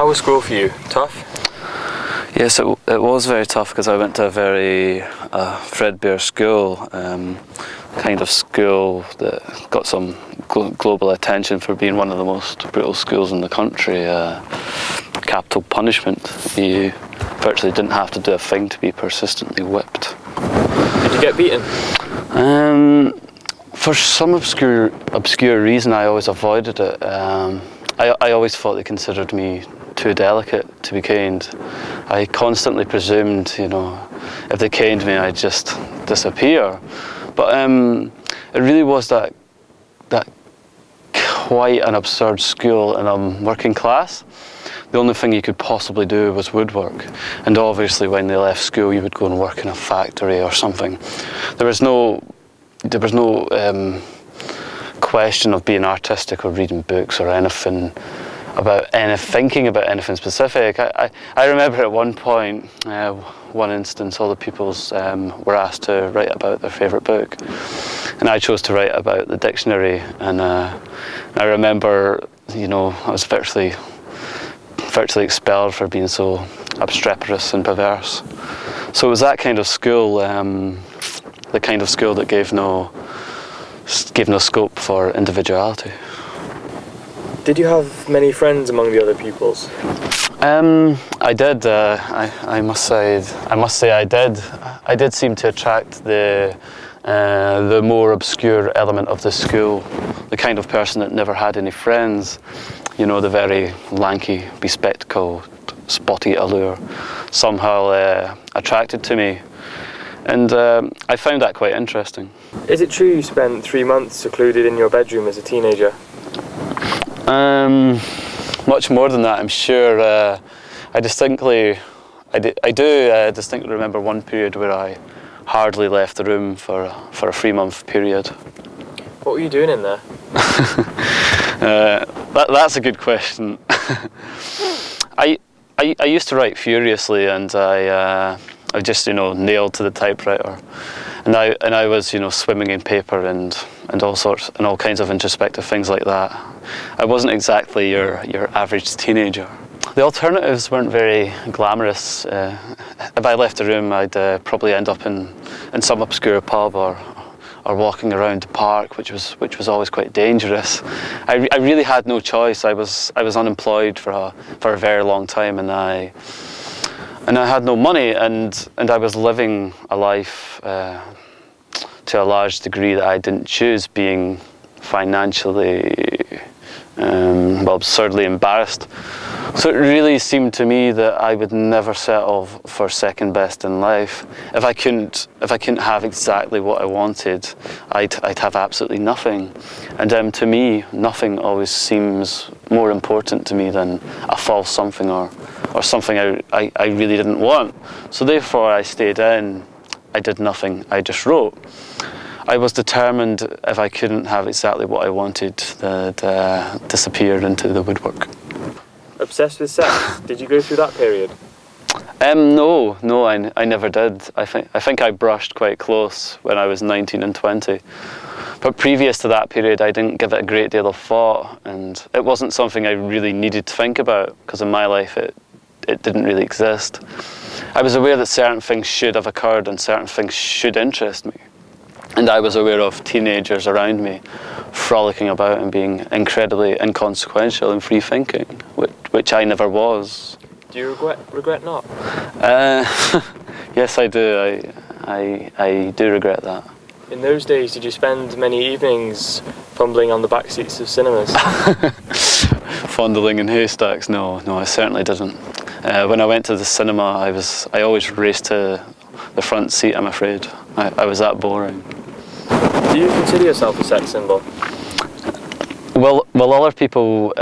How was school for you? Tough? Yes, it was very tough because I went to a very threadbare school, kind of school that got some global attention for being one of the most brutal schools in the country. Capital punishment. You virtually didn't have to do a thing to be persistently whipped. Did you get beaten? For some obscure reason, I always avoided it. I always thought they considered me too delicate to be caned. I constantly presumed, you know, if they caned me, I'd just disappear. But it really was that quite an absurd school in a working class. The only thing you could possibly do was woodwork, and obviously when they left school, you would go and work in a factory or something. There was no question of being artistic or reading books or anything about thinking about anything specific. I remember at one point, one instance, all the pupils were asked to write about their favourite book, and I chose to write about the dictionary. And I remember, you know, I was virtually expelled for being so obstreperous and perverse. So it was that kind of school, the kind of school that gave no scope for individuality. Did you have many friends among the other pupils? I did. I must say I did. I did seem to attract the more obscure element of the school, the kind of person that never had any friends. You know, the very lanky, bespectacled, spotty allure somehow attracted to me, and I found that quite interesting. Is it true you spent 3 months secluded in your bedroom as a teenager? Much more than that, I'm sure. I do distinctly remember one period where I hardly left the room for a 3-month period. What were you doing in there? That's a good question. I used to write furiously, and I just, you know, nailed to the typewriter, and I was, you know, swimming in paper and all kinds of introspective things like that. I wasn't exactly your average teenager. The alternatives weren't very glamorous. If I left the room, I'd probably end up in some obscure pub or walking around the park, which was always quite dangerous. I really had no choice. I was unemployed for a very long time, and I had no money, and I was living a life to a large degree that I didn't choose, being financially absurdly embarrassed. So it really seemed to me that I would never settle for second best in life. If I couldn't have exactly what I wanted, I'd have absolutely nothing. And to me, nothing always seems more important to me than a false something or something I really didn't want. So therefore I stayed in, I did nothing, I just wrote. I was determined if I couldn't have exactly what I wanted, that disappear into the woodwork. Obsessed with sex? Did you go through that period? No, I never did. I think I brushed quite close when I was 19 and 20. But previous to that period, I didn't give it a great deal of thought, and it wasn't something I really needed to think about, because in my life it didn't really exist. I was aware that certain things should have occurred and certain things should interest me. And I was aware of teenagers around me frolicking about and being incredibly inconsequential and free-thinking, which I never was. Do you regret not? Yes, I do. I do regret that. In those days, did you spend many evenings fumbling on the back seats of cinemas? Fondling in haystacks? No, I certainly didn't. When I went to the cinema, I always raced to the front seat, I'm afraid. I was that boring. Do you consider yourself a sex symbol? Well, other people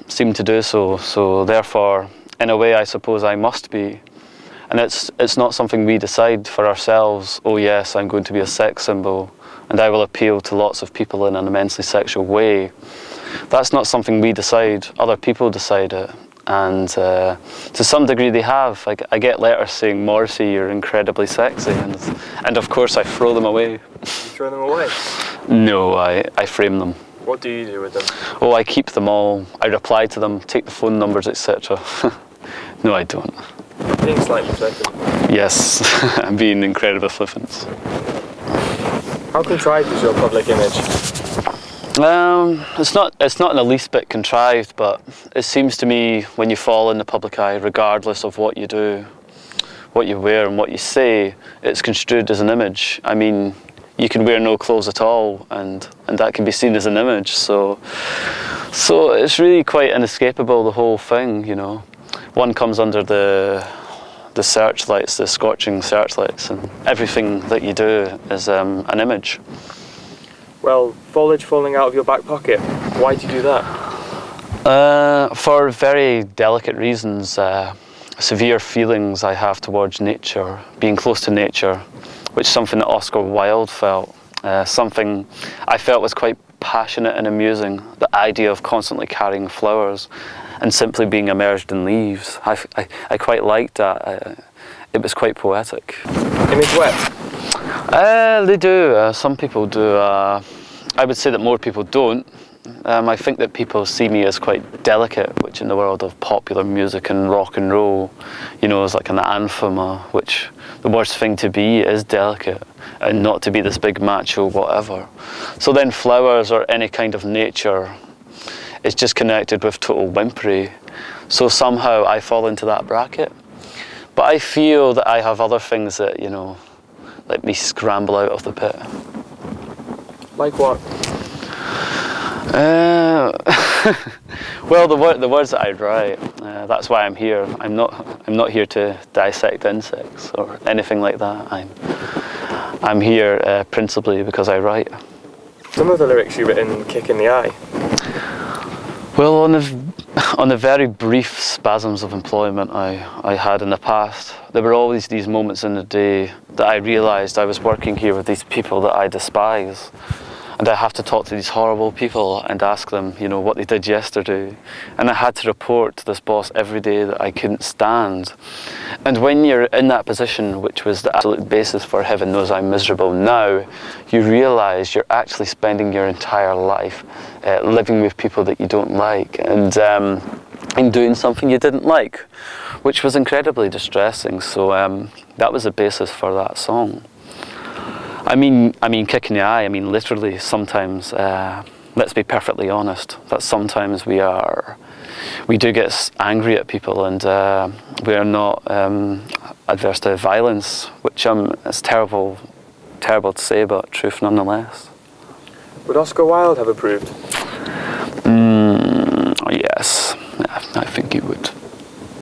seem to do so therefore, in a way, I suppose I must be. And it's not something we decide for ourselves. Oh yes, I'm going to be a sex symbol, and I will appeal to lots of people in an immensely sexual way. That's not something we decide. Other people decide it. And to some degree they have. I get letters saying, Morrissey, you're incredibly sexy, and of course I throw them away. You throw them away? No, I frame them. What do you do with them? Oh, I keep them all. I reply to them, take the phone numbers, etc. No, I don't. Being slightly flippant. Yes, I'm being incredibly flippant. How contrived is your public image? It's not in the least bit contrived, but it seems to me when you fall in the public eye, regardless of what you do, what you wear and what you say, it's construed as an image. I mean, you can wear no clothes at all and that can be seen as an image. So it's really quite inescapable, the whole thing, you know. One comes under the searchlights, the scorching searchlights, and everything that you do is an image. Well, foliage falling out of your back pocket, why do you do that? For very delicate reasons. Severe feelings I have towards nature, being close to nature, which is something that Oscar Wilde felt, something I felt was quite passionate and amusing, the idea of constantly carrying flowers and simply being immersed in leaves. I quite liked that. It was quite poetic. Image wet? They do. Some people do. I would say that more people don't. I think that people see me as quite delicate, which in the world of popular music and rock and roll, you know, is like an anthem, which the worst thing to be is delicate and not to be this big macho whatever. So then flowers or any kind of nature is just connected with total whimpery. So somehow I fall into that bracket. But I feel that I have other things that, you know, let me scramble out of the pit. Like what? Well, the words that I write, that's why I'm here. I'm not here to dissect insects or anything like that. I'm here principally because I write. Some of the lyrics you've written kick in the eye. Well, on the very brief spasms of employment I had in the past, there were always these moments in the day that I realised I was working here with these people that I despise. And I have to talk to these horrible people and ask them, you know, what they did yesterday. And I had to report to this boss every day that I couldn't stand. And when you're in that position, which was the absolute basis for heaven knows I'm miserable now, you realise you're actually spending your entire life living with people that you don't like and doing something you didn't like, which was incredibly distressing. So that was the basis for that song. I mean, kick in the eye, I mean, literally sometimes, let's be perfectly honest, that sometimes we do get angry at people and we are not adverse to violence, which is terrible to say, but truth nonetheless. Would Oscar Wilde have approved? Yes, I think he would.